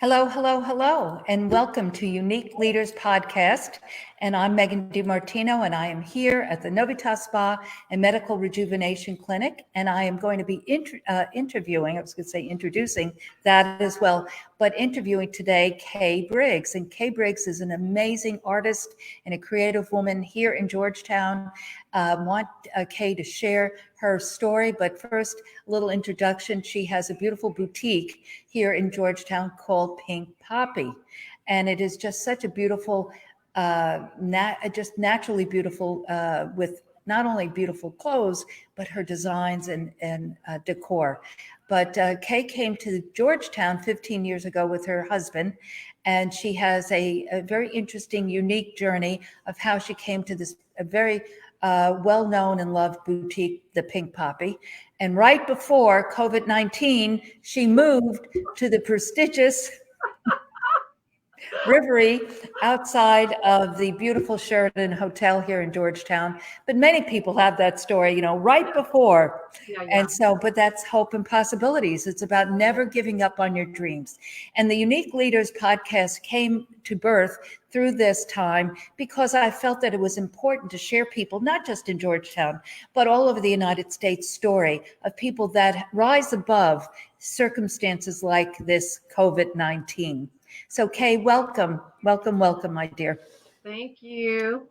Hello, hello, hello, and welcome to Unique Leaders Podcast. And I'm Megan Martino, and I am here at the Novitas Spa and Medical Rejuvenation Clinic. And I am going to be interviewing, I was going to say introducing that as well, but interviewing today Kay Briggs. And Kay Briggs is an amazing artist and a creative woman here in Georgetown. Want Kay to share her story, but first, a little introduction. She has a beautiful boutique here in Georgetown called Pink Poppy, and it is just such a beautiful, just naturally beautiful, with not only beautiful clothes, but her designs and decor. But Kay came to Georgetown 15 years ago with her husband, and she has a very interesting, unique journey of how she came to this very well-known and loved boutique, the Pink Poppy. And right before COVID-19, she moved to the prestigious Rivery outside of the beautiful Sheraton Hotel here in Georgetown. But many people have that story, right before. Yeah. And so, but that's hope and possibilities. It's about never giving up on your dreams. And the Unique Leaders podcast came to birth through this time because I felt that it was important to share people, not just in Georgetown, but all over the United States, story of people that rise above circumstances like this COVID-19. So Kay, welcome, my dear. Thank you.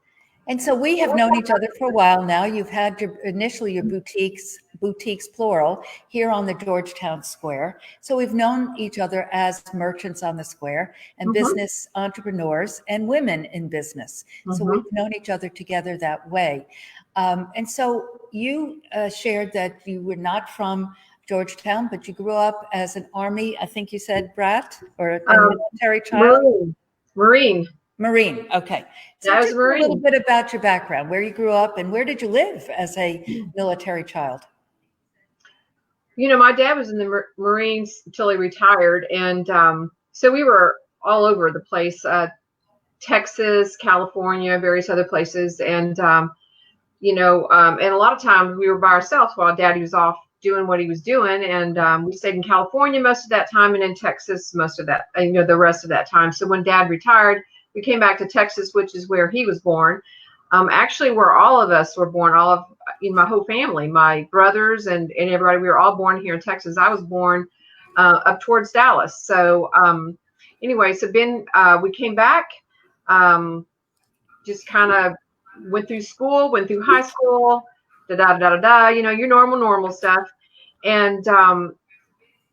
And so we have known each other for a while now. You've had initially your boutiques plural, here on the Georgetown Square. So we've known each other as merchants on the square and business entrepreneurs and women in business. So we've known each other together that way. And so you shared that you were not from Georgetown, but you grew up as an Army, I think you said, brat, or a military child? Marine. Okay. So just a little bit about your background, where you grew up and where did you live as a military child? My dad was in the Marines until he retired. And so we were all over the place, Texas, California, various other places. And, and a lot of times we were by ourselves while Daddy was off doing what he was doing. And we stayed in California most of that time and in Texas most of that, the rest of that time. So when Dad retired, we came back to Texas, which is where he was born. Actually, where all of us were born, all of my whole family, my brothers and everybody, we were all born here in Texas. I was born up towards Dallas. So anyway, so we came back, just kind of went through school, went through high school, your normal stuff. And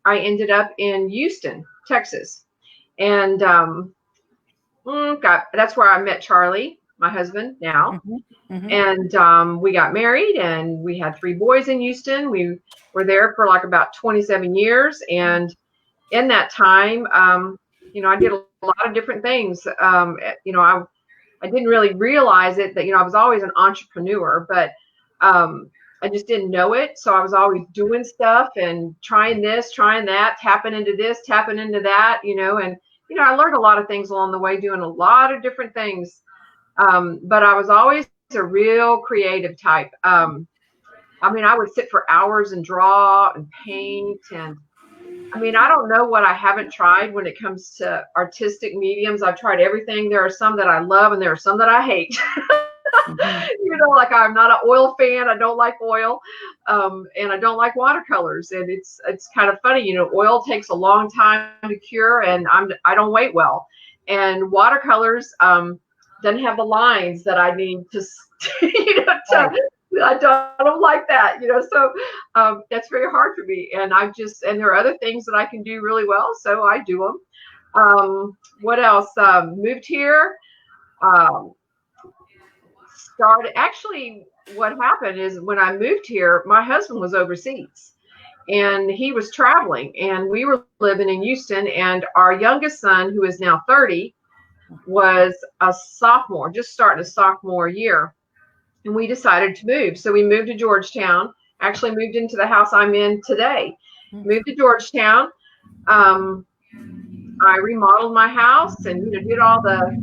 I ended up in Houston, Texas. And that's where I met Charlie, my husband now. And we got married and we had 3 boys in Houston. We were there for like about 27 years. And in that time, I did a lot of different things. I didn't really realize it that, I was always an entrepreneur, but I just didn't know it. So I was always doing stuff and trying this, trying that, tapping into this, tapping into that, and I learned a lot of things along the way, doing a lot of different things. But I was always a real creative type. I would sit for hours and draw and paint. And I don't know what I haven't tried when it comes to artistic mediums. I've tried everything. There are some that I love and there are some that I hate. Like I'm not an oil fan. I don't like oil. And I don't like watercolors. And it's kind of funny, oil takes a long time to cure and I don't wait well. And watercolors doesn't have the lines that I need to, I don't like that, so that's very hard for me. And and there are other things that I can do really well. So I do them. What else? Moved here. Actually, what happened is when I moved here, my husband was overseas and he was traveling and we were living in Houston, and our youngest son, who is now 30, was a sophomore, just starting a sophomore year. And we decided to move. So we moved to Georgetown, actually moved into the house I'm in today, moved to Georgetown. I remodeled my house and, did all the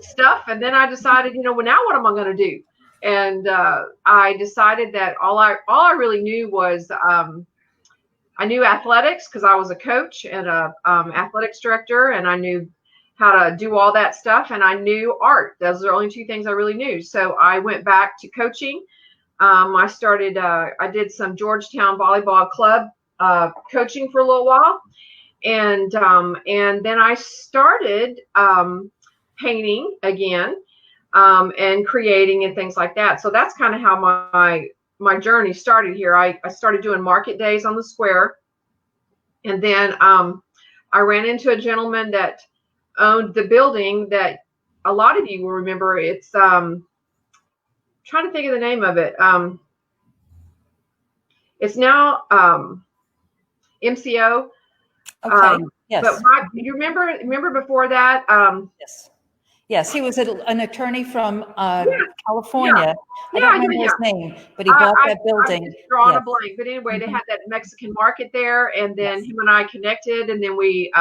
stuff. And then I decided, well, now what am I going to do? And I decided that all I really knew was I knew athletics because I was a coach and a athletics director, and I knew how to do all that stuff. And I knew art. Those are the only two things I really knew. So I went back to coaching. I started. I did some Georgetown volleyball club coaching for a little while, and then I started painting again and creating and things like that. So that's kind of how my journey started here. I started doing market days on the square, and then I ran into a gentleman that owned the building that a lot of you will remember. It's trying to think of the name of it. It's now MCO. Okay. Yes. But you remember before that? Yes. Yes, he was an attorney from California. Yeah. I don't remember his name, but he bought that building. I'm just drawing a blank. But anyway, they had that Mexican market there, and then him and I connected, and then we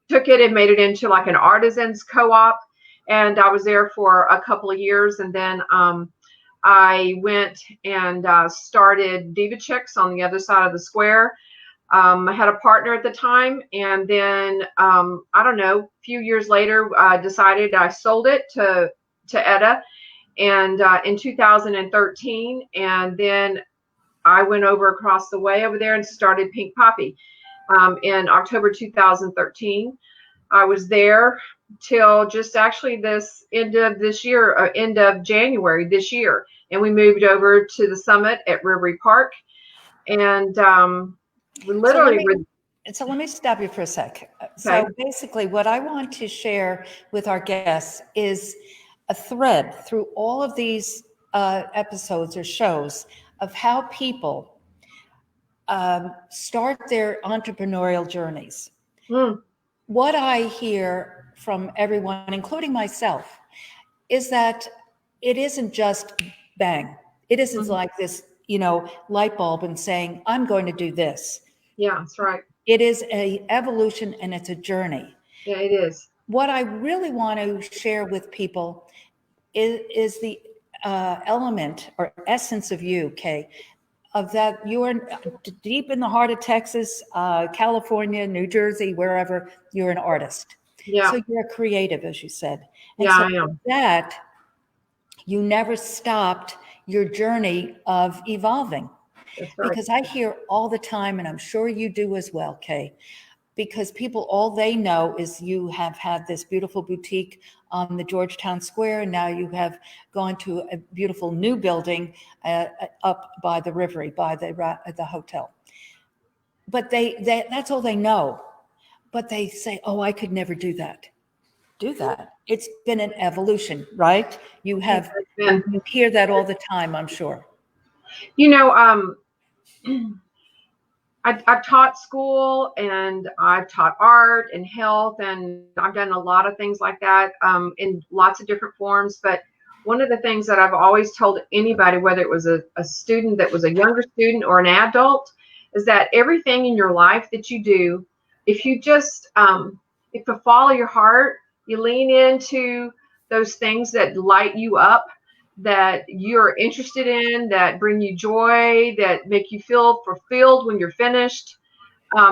took it and made it into like an artisans co-op. And I was there for a couple of years, and then I went and started Diva Chicks on the other side of the square. I had a partner at the time, and then I don't know, a few years later, I decided I sold it to Etta, and in 2013, and then I went over across the way over there and started Pink Poppy in October 2013. I was there till just actually this end of January this year, and we moved over to the summit at Rivery Park, and So let me stop you for a sec. Okay. So basically what I want to share with our guests is a thread through all of these episodes or shows of how people start their entrepreneurial journeys. What I hear from everyone, including myself, is that it isn't just bang. It isn't like this, light bulb and saying, I'm going to do this. Yeah, that's right. It is an evolution and it's a journey. Yeah, it is. What I really want to share with people is the element or essence of you, Kay, of that you're deep in the heart of Texas, California, New Jersey, wherever, you're an artist. Yeah. So you're a creative, as you said. And yeah, so I am. That you never stopped your journey of evolving. That's right. Because I hear all the time, and I'm sure you do as well, Kay, because people, all they know is you have had this beautiful boutique on the Georgetown Square, and now you have gone to a beautiful new building up by the Rivery, by the hotel. But that's all they know. But they say, oh, I could never do that. Do that. It's been an evolution, right? You hear that all the time, I'm sure. I've taught school, and I've taught art and health, and I've done a lot of things like that in lots of different forms. But one of the things that I've always told anybody, whether it was a student that was a younger student or an adult, is that everything in your life that you do, if you just, if you follow your heart, you lean into those things that light you up, that you're interested in, that bring you joy, that make you feel fulfilled when you're finished.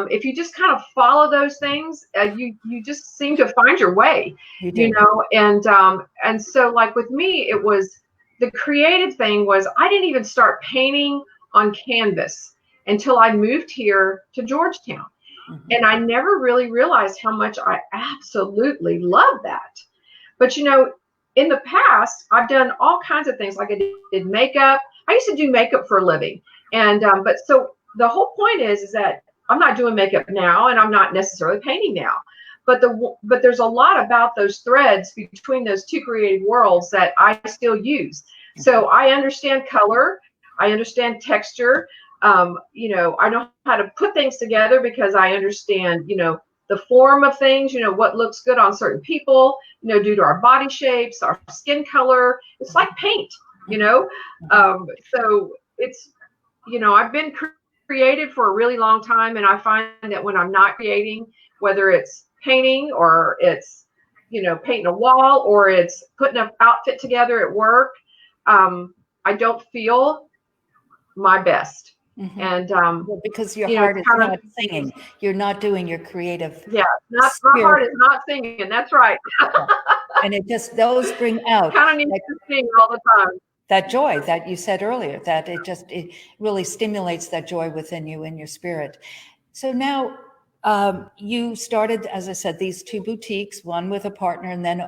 If you just kind of follow those things, you just seem to find your way, and so like with me, it was the creative thing was I didn't even start painting on canvas until I moved here to Georgetown. Mm-hmm. And I never really realized how much I absolutely love that. But in the past, I've done all kinds of things. Like I did makeup. I used to do makeup for a living. And but so the whole point is that I'm not doing makeup now, and I'm not necessarily painting now. But there's a lot about those threads between those two creative worlds that I still use. So I understand color. I understand texture. I know how to put things together because I understand, the form of things, what looks good on certain people, due to our body shapes, our skin color. It's like paint, so it's, I've been creative for a really long time. And I find that when I'm not creating, whether it's painting or it's, painting a wall or it's putting an outfit together at work, I don't feel my best. Mm-hmm. And, Well, because your you know, heart it's is kind of, not singing. You're not doing your creative yeah, not, my spirit. heart is not singing. That's right. And it just, those bring out Kind of needs that, to sing all the time. that joy that you said earlier, that it really stimulates that joy within you in your spirit. So now you started, as I said, these two boutiques, one with a partner and then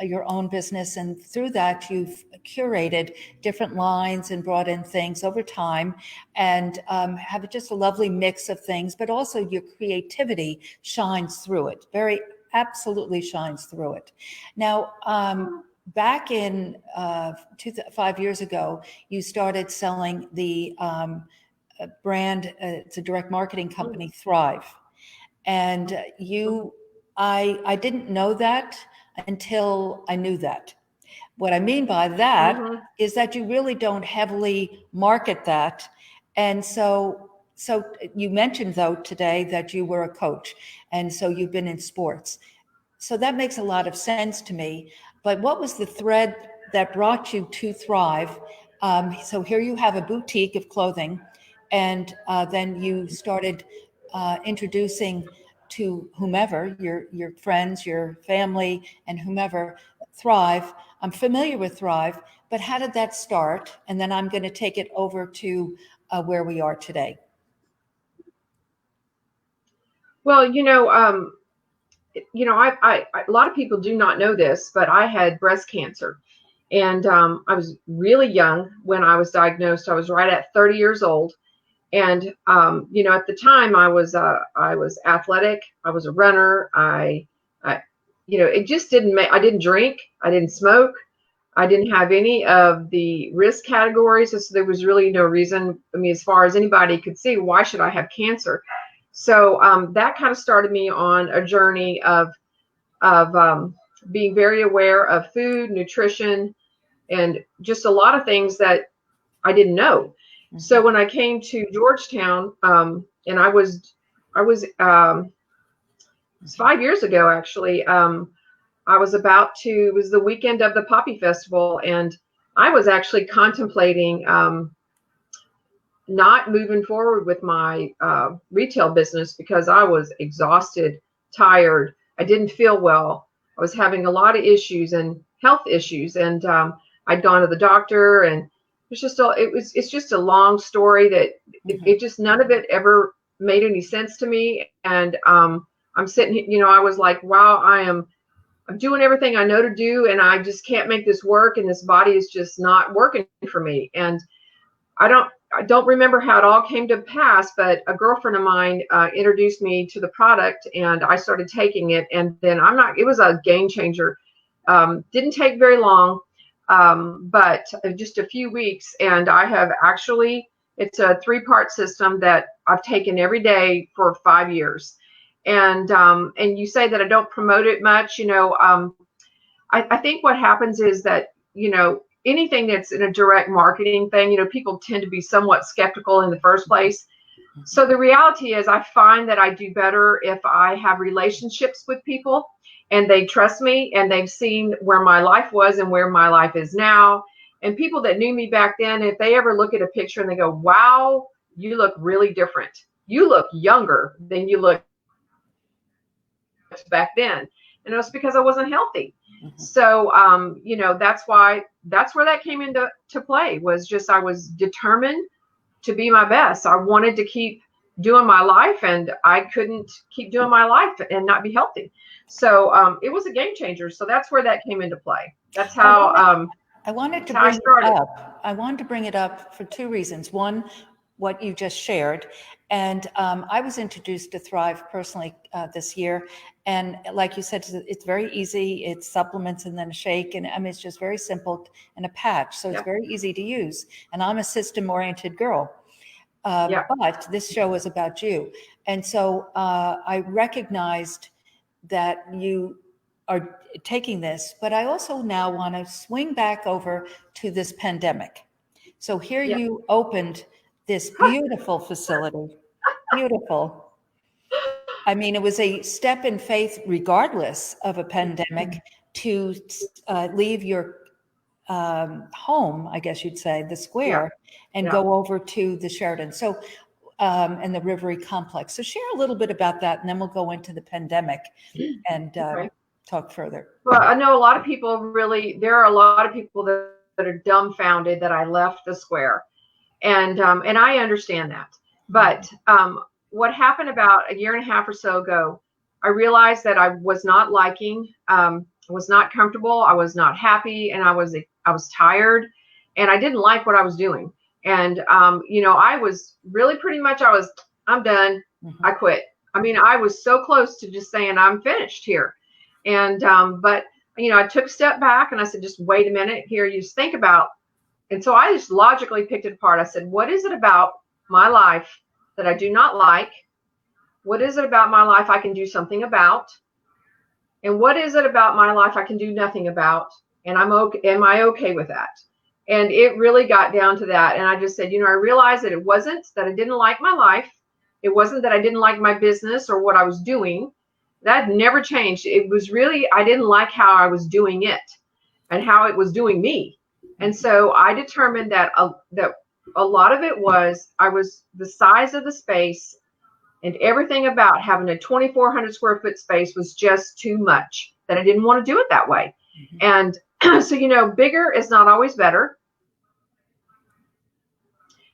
your own business. And through that, you've curated different lines and brought in things over time and have just a lovely mix of things, but also your creativity shines through it, absolutely shines through it. Now, back in 5 years ago, you started selling the brand, it's a direct marketing company, Thrive. And I didn't know that until I knew that. What I mean by that Mm-hmm. is that you really don't heavily market that. And so you mentioned though today that you were a coach, and so you've been in sports. So that makes a lot of sense to me. But what was the thread that brought you to Thrive? So here you have a boutique of clothing, and then you started introducing to whomever, your friends, your family, and whomever, Thrive. I'm familiar with Thrive, but how did that start? And then I'm going to take it over to where we are today. Well, a lot of people do not know this, but I had breast cancer. And I was really young when I was diagnosed. I was right at 30 years old. And, at the time I was athletic. I was a runner. It just I didn't drink. I didn't smoke. I didn't have any of the risk categories. So there was really no reason. I mean, as far as anybody could see, why should I have cancer? So that kind of started me on a journey of being very aware of food, nutrition, and just a lot of things that I didn't know. Mm-hmm. So when I came to Georgetown, and I was it was 5 years ago actually. It was the weekend of the Poppy Festival, and I was actually contemplating not moving forward with my retail business because I was exhausted, tired. I didn't feel well. I was having a lot of issues and health issues, and I'd gone to the doctor, and it's just a long story that it just none of it ever made any sense to me. And I'm sitting here, I was like, wow, I'm doing everything I know to do, and I just can't make this work, and this body is just not working for me. And I don't remember how it all came to pass, but a girlfriend of mine introduced me to the product, and I started taking it. And then it was a game changer. Didn't take very long, but just a few weeks. And I have it's a 3-part system that I've taken every day for 5 years. And you say that I don't promote it much, I think what happens is that, anything that's in a direct marketing thing, people tend to be somewhat skeptical in the first place. So the reality is I find that I do better if I have relationships with people and they trust me and they've seen where my life was and where my life is now. And people that knew me back then, if they ever look at a picture and they go, wow, you look really different. You look younger than you looked back then. And it was because I wasn't healthy. Mm-hmm. So, that's where that came into play, was just, I was determined to be my best. I wanted to keep doing my life, and I couldn't keep doing my life and not be healthy. So, it was a game changer. So that's where that came into play. That's how, I wanted to bring it up. I wanted to bring it up for 2 reasons. One, what you just shared. And I was introduced to Thrive personally this year. And like you said, it's very easy. It's supplements and then a shake. And I mean, it's just very simple, and a patch. So it's very easy to use. And I'm a system-oriented girl. But this show is about you. And so I recognized that you are taking this, but I also now want to swing back over to this pandemic. So here you opened this beautiful facility, beautiful. I mean, it was a step in faith, regardless of a pandemic, to leave your home, I guess you'd say, the square, and Yeah. go over to the Sheraton. So, and the Rivery complex. So share a little bit about that, and then we'll go into the pandemic and talk further. Well, I know a lot of people there are a lot of people that are dumbfounded that I left the square. And I understand that. But what happened about a year and a half or so ago, I realized that I was not was not comfortable. I was not happy, and I was tired, and I didn't like what I was doing. And I was really pretty much I'm done. I quit. I mean, I was so close to just saying I'm finished here. And but I took a step back and I said, just wait a minute here. You just think about. And so I just logically picked it apart. I said, what is it about my life that I do not like? What is it about my life I can do something about? And what is it about my life I can do nothing about? And am I okay with that? And it really got down to that. And I just said, I realized that it wasn't that I didn't like my life. It wasn't that I didn't like my business or what I was doing. That never changed. It was really, I didn't like how I was doing it and how it was doing me. And so I determined that a lot of it was the size of the space, and everything about having a 2,400 square foot space was just too much, that I didn't want to do it that way. And so, bigger is not always better.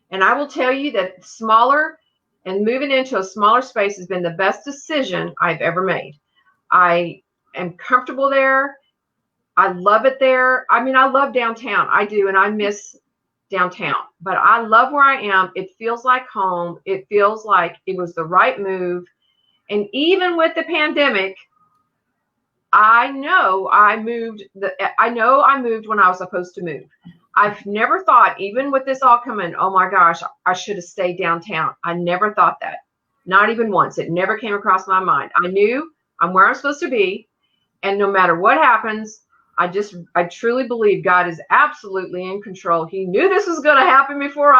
And I will tell you that smaller and moving into a smaller space has been the best decision I've ever made. I am comfortable there. I love it there. I mean, I love downtown. I do, and I miss downtown. But I love where I am. It feels like home. It feels like it was the right move. And even with the pandemic, I know I moved when I was supposed to move. I've never thought, even with this all coming, oh my gosh, I should have stayed downtown. I never thought that. Not even once. It never came across my mind. I knew I'm where I'm supposed to be. And no matter what happens, I truly believe God is absolutely in control. He knew this was going to happen before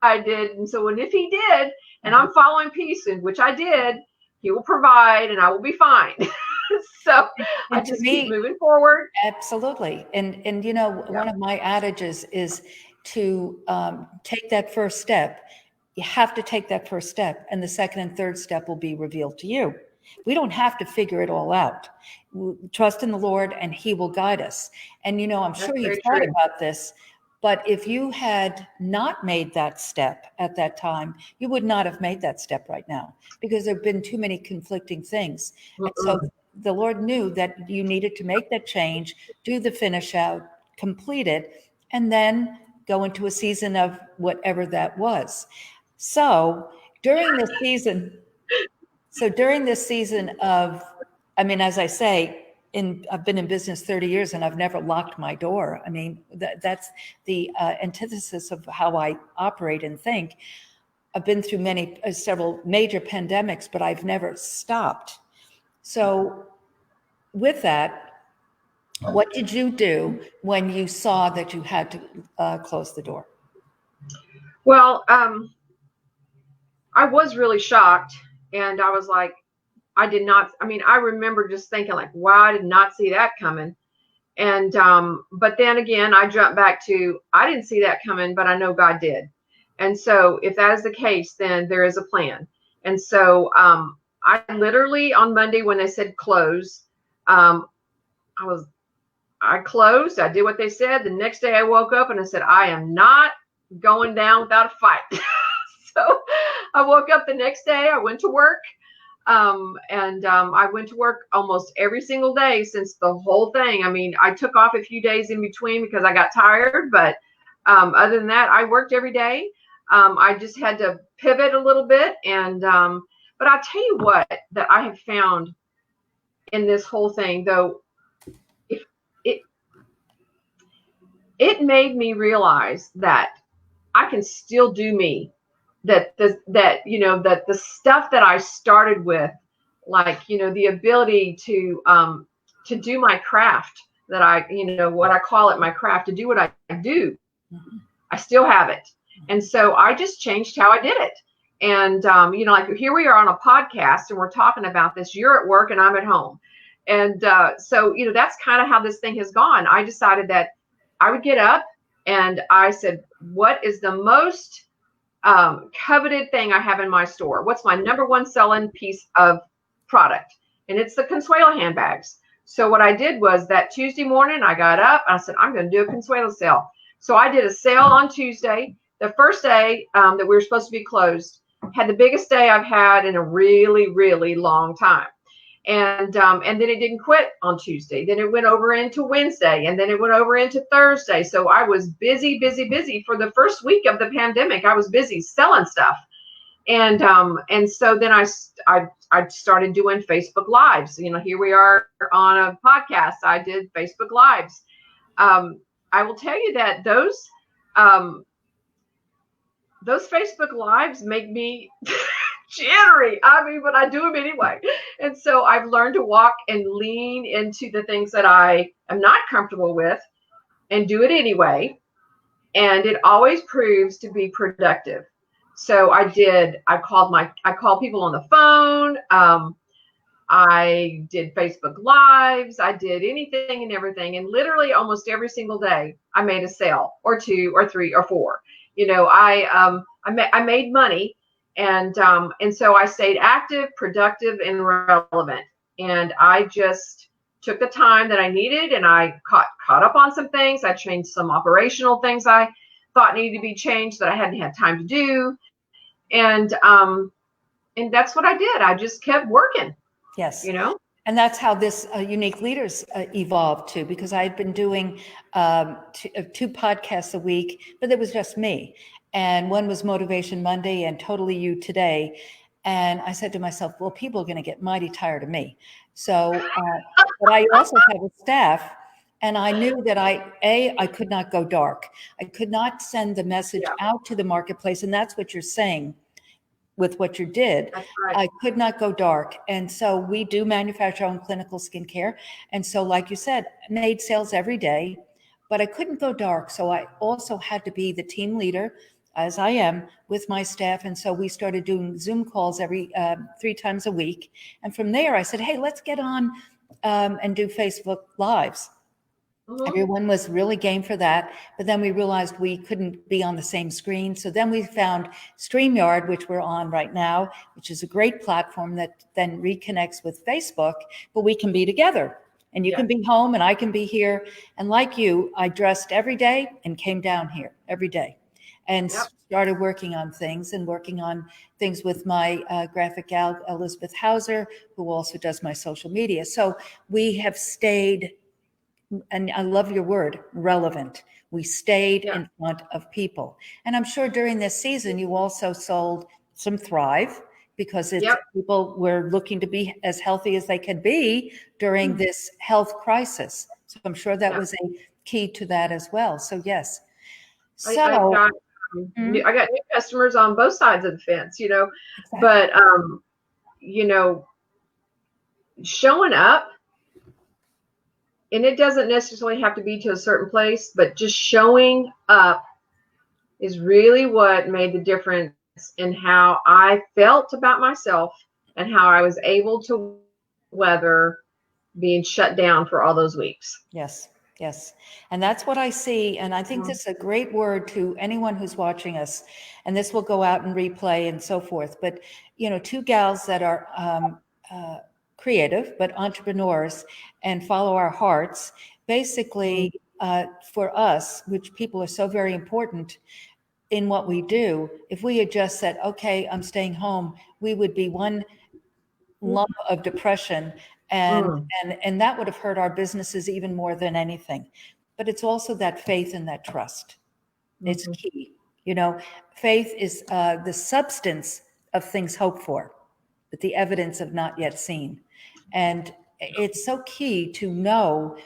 I did. And so if he did, and I'm following peace, in which I did, he will provide and I will be fine. So I just keep moving forward. Absolutely. And one of my adages is to take that first step. You have to take that first step, and the second and third step will be revealed to you. We don't have to figure it all out. Trust in the Lord and he will guide us. And, I'm sure you've thought about this, but if you had not made that step at that time, you would not have made that step right now, because there have been too many conflicting things. And so the Lord knew that you needed to make that change, do the finish out, complete it, and then go into a season of whatever that was. So during this season of, as I say, I've been in business 30 years and I've never locked my door. I mean, that's the antithesis of how I operate and think. I've been through several major pandemics, but I've never stopped. So with that, what did you do when you saw that you had to close the door? Well, I was really shocked, and I was like, I remember just thinking like, wow, I did not see that coming. And, but then again, I jumped back to, I didn't see that coming, but I know God did. And so if that is the case, then there is a plan. And so, I literally on Monday, when they said close, I closed, I did what they said. The next day I woke up and I said, I am not going down without a fight. So I woke up the next day, I went to work. I went to work almost every single day since the whole thing. I mean, I took off a few days in between because I got tired, but other than that, I worked every day. I just had to pivot a little bit. And but I'll tell you what, that I have found in this whole thing, though, it made me realize that I can still do me. That the stuff that I started with, like, the ability to do my craft, that what I call it, my craft, to do what I do, I still have it. And so I just changed how I did it. And, like here we are on a podcast and we're talking about this. You're at work and I'm at home. And so, that's kind of how this thing has gone. I decided that I would get up and I said, what is the most coveted thing I have in my store? What's my number one selling piece of product? And it's the Consuelo handbags. So what I did was that Tuesday morning, I got up and I said, I'm going to do a Consuelo sale. So I did a sale on Tuesday, the first day that we were supposed to be closed. Had the biggest day I've had in a really, really long time. And then it didn't quit on Tuesday. Then it went over into Wednesday, and then it went over into Thursday. So I was busy for the first week of the pandemic. I was busy selling stuff, and so then I started doing Facebook Lives. You know, here we are on a podcast. I did Facebook Lives. I will tell you that those Facebook Lives make me jittery. I mean, but I do them anyway. And so I've learned to walk and lean into the things that I am not comfortable with and do it anyway. And it always proves to be productive. So I called people on the phone. I did Facebook Lives. I did anything and everything. And literally almost every single day, I made a sale or two or three or four. You know, I made money. And so I stayed active, productive, and relevant. And I just took the time that I needed, and I caught up on some things. I changed some operational things I thought needed to be changed that I hadn't had time to do. And that's what I did. I just kept working. Yes. You know? And that's how this Unique Leaders evolved too, because I had been doing two podcasts a week, but it was just me. And one was Motivation Monday and Totally You Today. And I said to myself, well, people are going to get mighty tired of me. So, but I also had a staff, and I knew that I could not go dark. I could not send the message out to the marketplace. And that's what you're saying with what you did. That's right. I could not go dark. And so we do manufacture our own clinical skincare. And so, like you said, made sales every day, but I couldn't go dark. So I also had to be the team leader, as I am, with my staff. And so we started doing Zoom calls every 3 times a week. And from there, I said, hey, let's get on and do Facebook Lives. Mm-hmm. Everyone was really game for that. But then we realized we couldn't be on the same screen. So then we found StreamYard, which we're on right now, which is a great platform that then reconnects with Facebook, but we can be together. And you can be home and I can be here. And like you, I dressed every day and came down here every day and started working on things with my graphic gal, Elizabeth Hauser, who also does my social media. So we have stayed, and I love your word, relevant. We stayed in front of people. And I'm sure during this season, you also sold some Thrive, because people were looking to be as healthy as they could be during this health crisis. So I'm sure that was a key to that as well. So yes. So I got new customers on both sides of the fence, you know, but you know, showing up, and it doesn't necessarily have to be to a certain place, but just showing up is really what made the difference in how I felt about myself and how I was able to weather being shut down for all those weeks. Yes. Yes. And that's what I see. And I think this is a great word to anyone who's watching us. And this will go out and replay and so forth. But, you know, 2 gals that are creative, but entrepreneurs and follow our hearts, basically for us, which people are so very important in what we do, if we had just said, okay, I'm staying home, we would be one lump of depression. And that would have hurt our businesses even more than anything. But it's also that faith and that trust. It's key. You know, faith is the substance of things hoped for, but the evidence of not yet seen. And it's so key to know.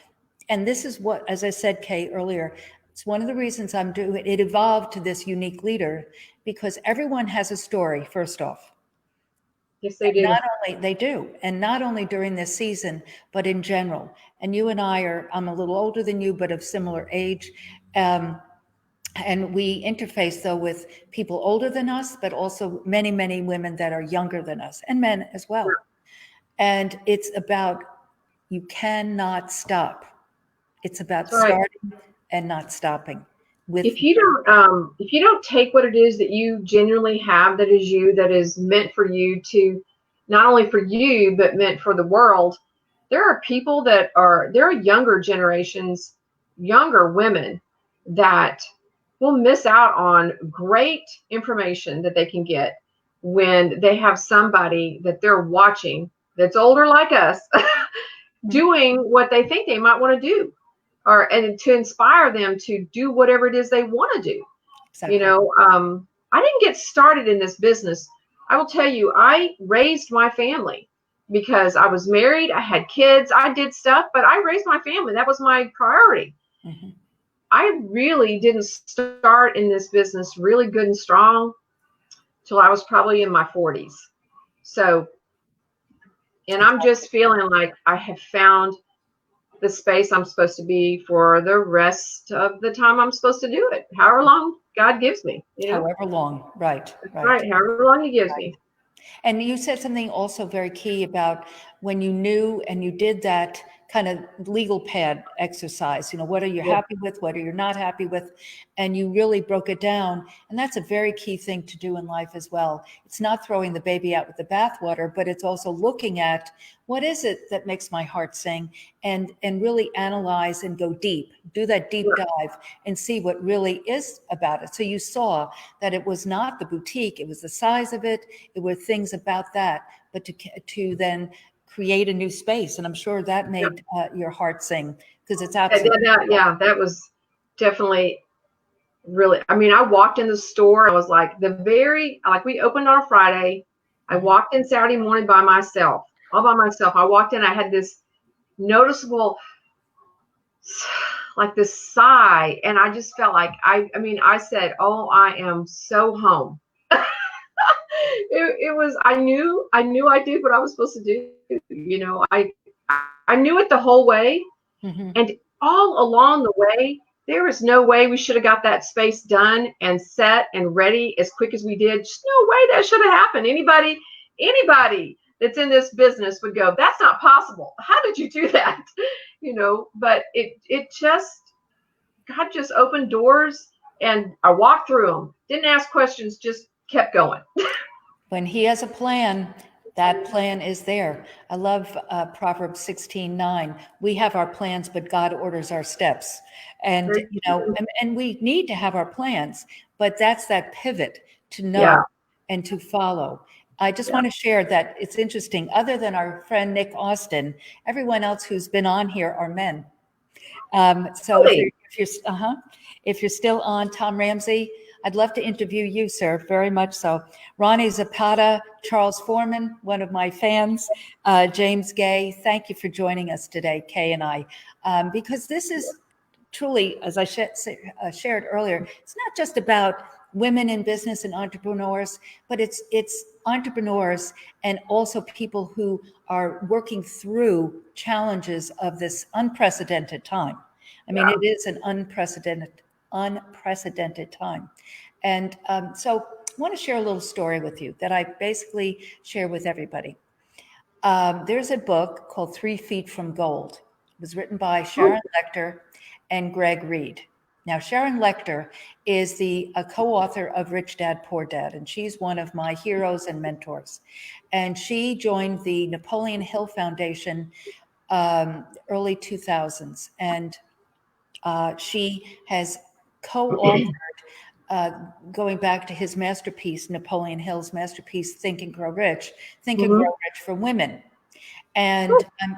And this is what, as I said, Kay, earlier, it's one of the reasons I'm doing it. Evolved to this Unique Leader, because everyone has a story, first off. Yes, they do. And not only during this season, but in general. And you and I'm a little older than you, but of similar age. And we interface, though, with people older than us, but also many, many women that are younger than us, and men as well. Sure. And it's about, you cannot stop. It's about starting and not stopping with. If you don't take what it is that you genuinely have, that is you, that is meant for you, to not only for you but meant for the world, there are people there are younger generations, younger women that will miss out on great information that they can get when they have somebody that they're watching that's older like us doing what they think they might want to do, and to inspire them to do whatever it is they want to do. Exactly. I didn't get started in this business. I will tell you, I raised my family because I was married, I had kids, I did stuff, but I raised my family. That was my priority. Mm-hmm. I really didn't start in this business really good and strong till I was probably in my 40s. So, and I'm just feeling like I have found the space I'm supposed to be for the rest of the time I'm supposed to do it, however long God gives me. However long, right. However long He gives me. And you said something also very key about when you knew and you did that kind of legal pad exercise, what are you happy with, what are you not happy with, and you really broke it down. And that's a very key thing to do in life as well. It's not throwing the baby out with the bathwater, but it's also looking at what is it that makes my heart sing, and really analyze and go deep, do that deep dive and see what really is about it. So you saw that it was not the boutique, it was the size of it, it were things about that, but to then create a new space. And I'm sure that made your heart sing, because it's absolutely. That was definitely really, I walked in the store, I was like we opened on a Friday. I walked in Saturday morning all by myself. I walked in, I had this noticeable, like this sigh, and I just felt like, I said, oh, I am so home. It was, I knew I did what I was supposed to do. I knew it the whole way. Mm-hmm. And all along the way, there was no way we should have got that space done and set and ready as quick as we did. Just no way that should have happened. Anybody that's in this business would go, that's not possible. How did you do that? But God just opened doors, and I walked through them. Didn't ask questions, just kept going. When He has a plan, that plan is there. I love Proverbs 16:9. We have our plans, but God orders our steps. And, and we need to have our plans, but that's that pivot to know and to follow. I just want to share that it's interesting. Other than our friend Nick Austin, everyone else who's been on here are men. So if you're still on, Tom Ramsey, I'd love to interview you, sir, very much so. Ronnie Zapata, Charles Foreman, one of my fans, James Gay, thank you for joining us today, Kay and I, because this is truly, as I shared earlier, it's not just about women in business and entrepreneurs, but it's entrepreneurs and also people who are working through challenges of this unprecedented time. It is an unprecedented time. And so I want to share a little story with you that I basically share with everybody. There's a book called 3 Feet from Gold. It was written by Sharon Lechter and Greg Reed. Now, Sharon Lechter is a co-author of Rich Dad, Poor Dad, and she's one of my heroes and mentors. And she joined the Napoleon Hill Foundation early 2000s. And she has co-authored, going back to his masterpiece, Napoleon Hill's masterpiece, Think and Grow Rich, Think and Grow Rich for Women. And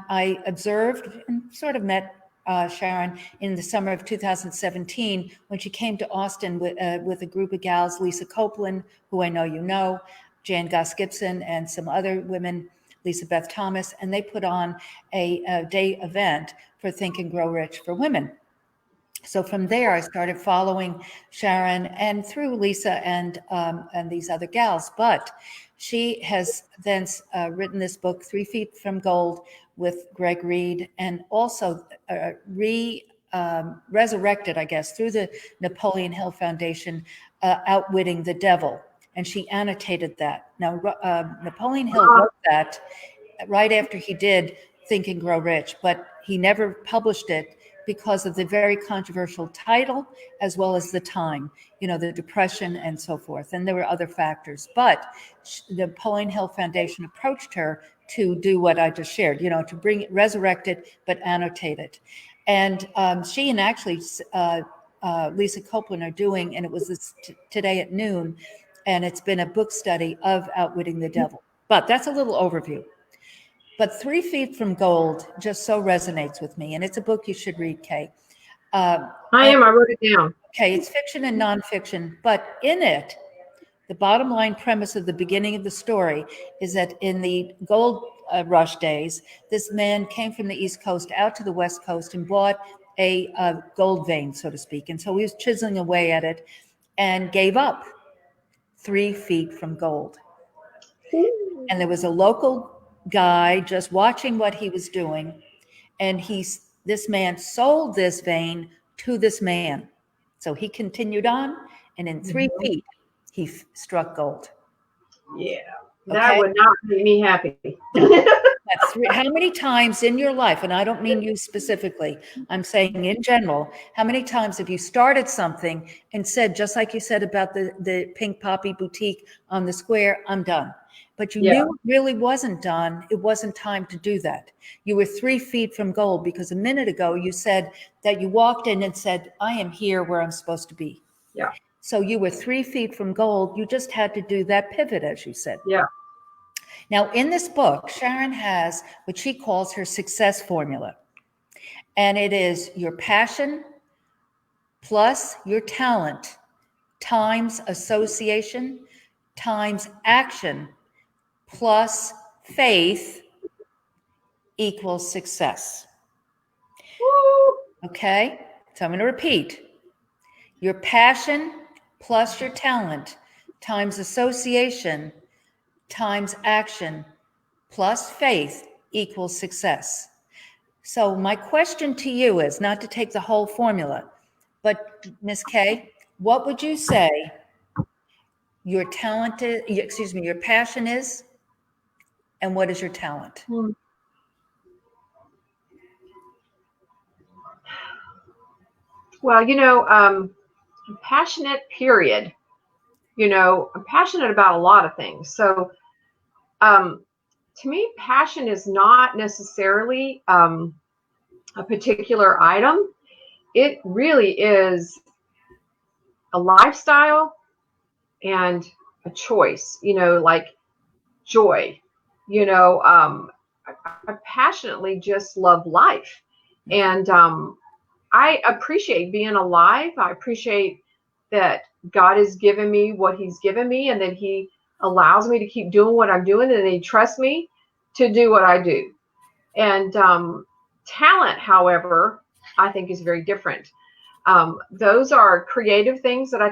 I observed and sort of met Sharon in the summer of 2017 when she came to Austin with a group of gals, Lisa Copeland, who I know you know, Jan Goss Gibson, and some other women, Lisa Beth Thomas, and they put on a day event for Think and Grow Rich for Women. So from there, I started following Sharon and through Lisa and these other gals. But she has then written this book, 3 Feet from Gold, with Greg Reed, and also resurrected, I guess, through the Napoleon Hill Foundation, Outwitting the Devil. And she annotated that. Now, Napoleon Hill wrote that right after he did Think and Grow Rich, but he never published it because of the very controversial title, as well as the time, the Depression and so forth. And there were other factors. But the Napoleon Hill Foundation approached her to do what I just shared, to bring it, resurrect it, but annotate it. And she and actually Lisa Copeland are doing, and it was today at noon, and it's been a book study of Outwitting the Devil. But that's a little overview. But 3 Feet from Gold just so resonates with me. And it's a book you should read, Kay. I wrote it down. Okay, it's fiction and nonfiction. But in it, the bottom line premise of the beginning of the story is that in the gold rush days, this man came from the East Coast out to the West Coast and bought a gold vein, so to speak. And so he was chiseling away at it and gave up 3 feet from gold. And there was a local guy just watching what he was doing, and this man sold this vein to this man. So he continued on, and in 3 feet he struck gold. Yeah, that would not make me happy. How many times in your life, and I don't mean you specifically, I'm saying in general, how many times have you started something and said, just like you said about the Pink Poppy boutique on the square, I'm done. But you knew it really wasn't done. It wasn't time to do that. You were 3 feet from gold because a minute ago you said that you walked in and said, I am here where I'm supposed to be. Yeah. So you were 3 feet from gold. You just had to do that pivot, as you said. Yeah. Now, in this book, Sharon has what she calls her success formula. And it is your passion plus your talent times association times action plus faith equals success. Okay? So I'm going to repeat. Your passion plus your talent times association times action plus faith equals success. So my question to you is not to take the whole formula, but Ms. Kay, what would you say your passion is, and what is your talent? Well, I'm passionate, period. I'm passionate about a lot of things. So to me, passion is not necessarily a particular item. It really is a lifestyle and a choice, like joy. I passionately just love life. And I appreciate being alive. I appreciate that God has given me what he's given me, and that he allows me to keep doing what I'm doing, and he trusts me to do what I do. And talent, however, I think is very different. Those are creative things that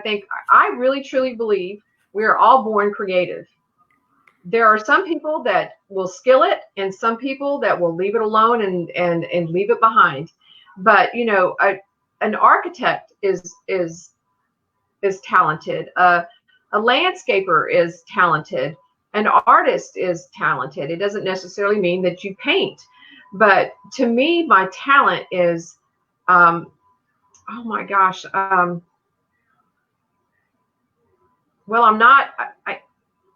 I really truly believe we are all born creative. There are some people that will skill it, and some people that will leave it alone and leave it behind. But an architect is talented. A landscaper is talented. An artist is talented. It doesn't necessarily mean that you paint, but to me, my talent is, oh my gosh. Well, I'm not.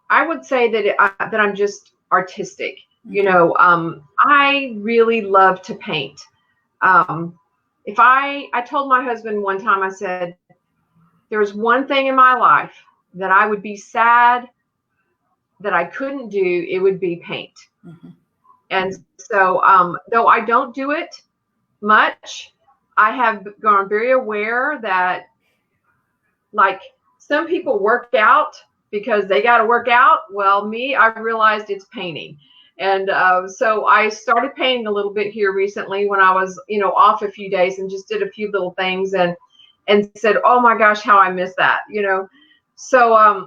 I would say that that I'm just artistic. I really love to paint. If I told my husband one time, I said, there's one thing in my life that I would be sad that I couldn't do, it would be paint. Mm-hmm. And so, though I don't do it much, I have gone very aware that, like, some people work out because they got to work out. Well, me, I realized it's painting. And so I started painting a little bit here recently when I was, off a few days, and just did a few little things and said, oh my gosh, how I miss that, So I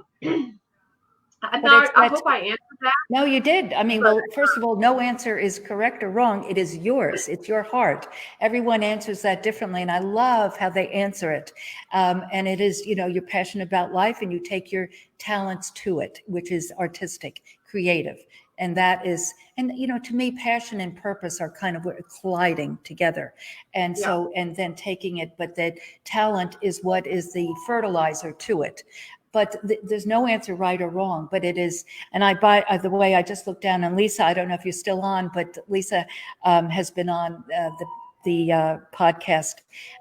hope I answered that. No, you did. I mean, well, first of all, no answer is correct or wrong. It is yours. It's your heart. Everyone answers that differently, and I love how they answer it. And it is, you're passionate about life, and you take your talents to it, which is artistic, creative. And that is, and to me, passion and purpose are kind of colliding together. And so, and then taking it, but that talent is what is the fertilizer to it. But there's no answer right or wrong, but it is. And the way I just looked down, and Lisa, I don't know if you're still on, but Lisa has been on the podcast.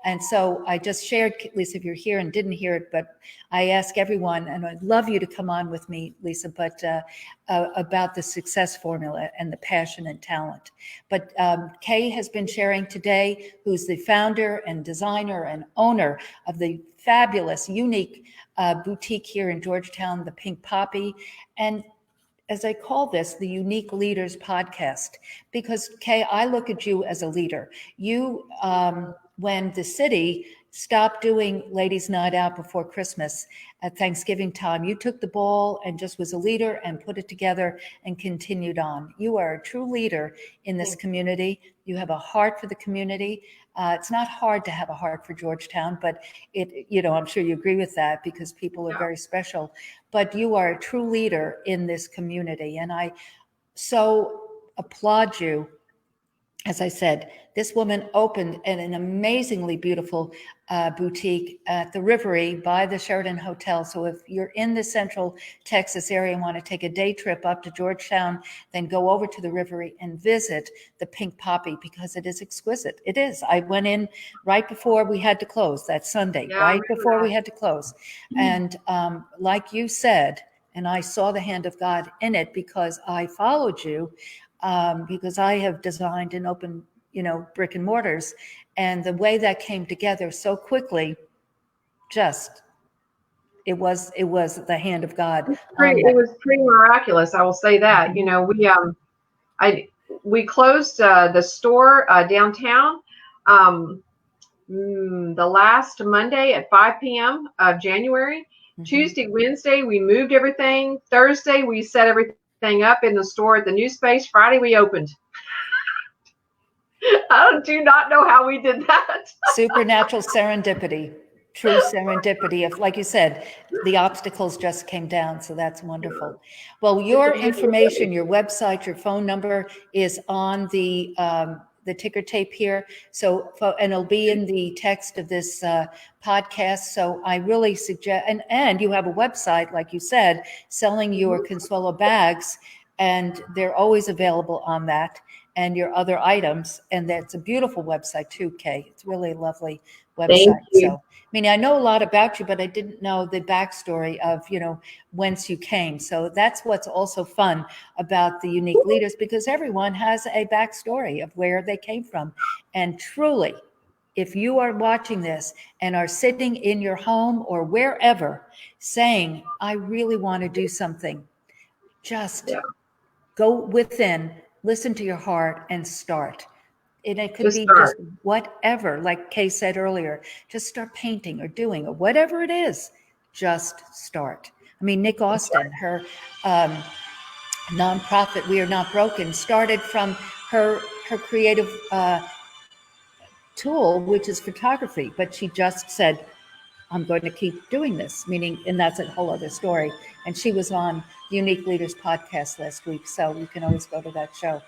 And so I just shared, Lisa, if you're here and didn't hear it, but I ask everyone, and I'd love you to come on with me, Lisa, but about the success formula and the passion and talent. But Kay has been sharing today, who's the founder and designer and owner of the fabulous, unique boutique here in Georgetown, the Pink Poppy. And as I call this, the Unique Leaders Podcast, because Kay, I look at you as a leader. You, when the city stopped doing Ladies' Night Out before Christmas at Thanksgiving time, you took the ball and just was a leader and put it together and continued on. You are a true leader in this community. You have a heart for the community. It's not hard to have a heart for Georgetown, but I'm sure you agree with that because people are very special. But you are a true leader in this community. And I so applaud you. As I said, this woman opened an amazingly beautiful boutique at the Rivery by the Sheraton Hotel. So if you're in the Central Texas area and want to take a day trip up to Georgetown, then go over to the Rivery and visit the Pink Poppy because it is exquisite. It is. I went in right before we had to close that Sunday, right before we had to close. And like you said, and I saw the hand of God in it because I followed you. Because I have designed and opened, brick and mortars, and the way that came together so quickly, it was the hand of God. It was pretty miraculous. I will say that. We closed the store downtown the last Monday at 5 p.m. of January. Tuesday, Wednesday, we moved everything. Thursday, we set everything up in the store at the new space. Friday we opened. I do not know how we did that. Supernatural serendipity, true serendipity of, like you said, the obstacles just came down. So that's wonderful. Well, your information, your website, your phone number is on the ticker tape here. So, and it'll be in the text of this podcast. So I really suggest, and you have a website, like you said, selling your Consuelo bags, and they're always available on that, and your other items. And that's a beautiful website too, Kay. It's really a lovely website. Thank you. So, I know a lot about you, but I didn't know the backstory of, whence you came. So that's what's also fun about the Unique Leaders, because everyone has a backstory of where they came from. And truly, if you are watching this and are sitting in your home or wherever saying, I really want to do something, just go within, listen to your heart and start. And it could be just whatever, like Kay said earlier, just start painting or doing or whatever it is, just start. Nick Austin, her nonprofit, We Are Not Broken, started from her creative tool, which is photography, but she just said, I'm going to keep doing this, and that's a whole other story. And she was on the Unique Leaders podcast last week, so you can always go to that show.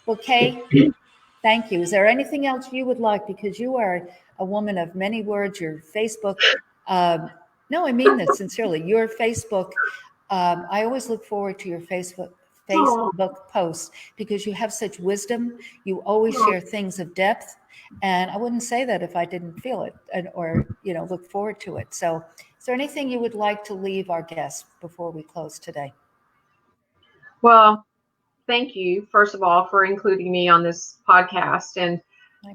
Well, Kay, thank you. Is there anything else you would like? Because you are a woman of many words. Your Facebook, no, I mean this sincerely. Your Facebook, I always look forward to your Facebook posts because you have such wisdom. You always share things of depth. And I wouldn't say that if I didn't feel it or look forward to it. So is there anything you would like to leave our guests before we close today? Well, thank you, first of all, for including me on this podcast. And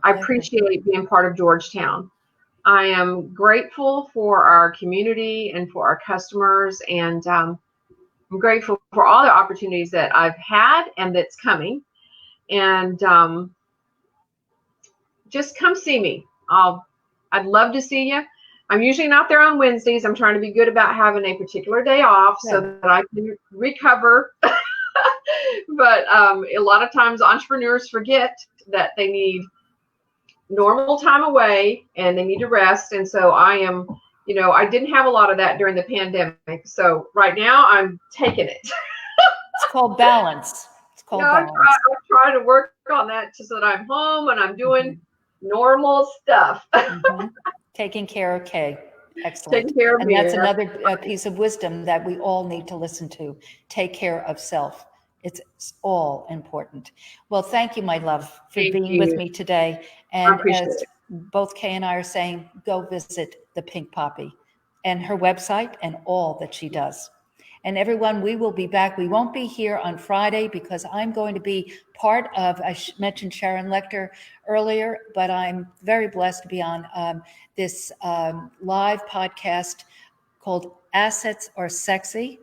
I appreciate being part of Georgetown. I am grateful for our community and for our customers. And I'm grateful for all the opportunities that I've had and that's coming. And just come see me. I'd love to see you. I'm usually not there on Wednesdays. I'm trying to be good about having a particular day off so that I can recover. But a lot of times entrepreneurs forget that they need normal time away and they need to rest. And so I am, I didn't have a lot of that during the pandemic. So right now I'm taking it. It's called balance. called Yeah, balance. I'm trying to work on that so that I'm home and I'm doing normal stuff. Taking care of Kay. Excellent. Taking care of And me. that's another piece of wisdom that we all need to listen to. Take care of self. It's all important. Well, thank you, my love, for Thank being with you. me today. I And appreciate as it. both Kay and I are saying, go visit the Pink Poppy and her website and all that she does. And everyone, we will be back. We won't be here on Friday because I'm going to be part of, I mentioned Sharon Lecter earlier, but I'm very blessed to be on this live podcast called Assets Are Sexy.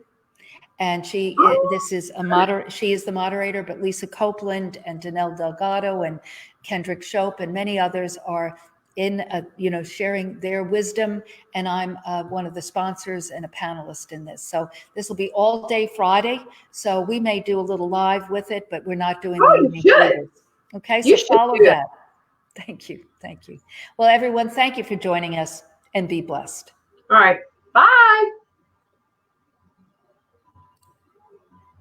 And she is the moderator, but Lisa Copeland and Danelle Delgado and Kendrick Shope and many others are in, sharing their wisdom. And I'm one of the sponsors and a panelist in this. So this will be all day Friday. So we may do a little live with it, but we're not doing the unique leaders. Okay, so follow that. Thank you. Thank you. Well, everyone, thank you for joining us and be blessed. All right. Bye.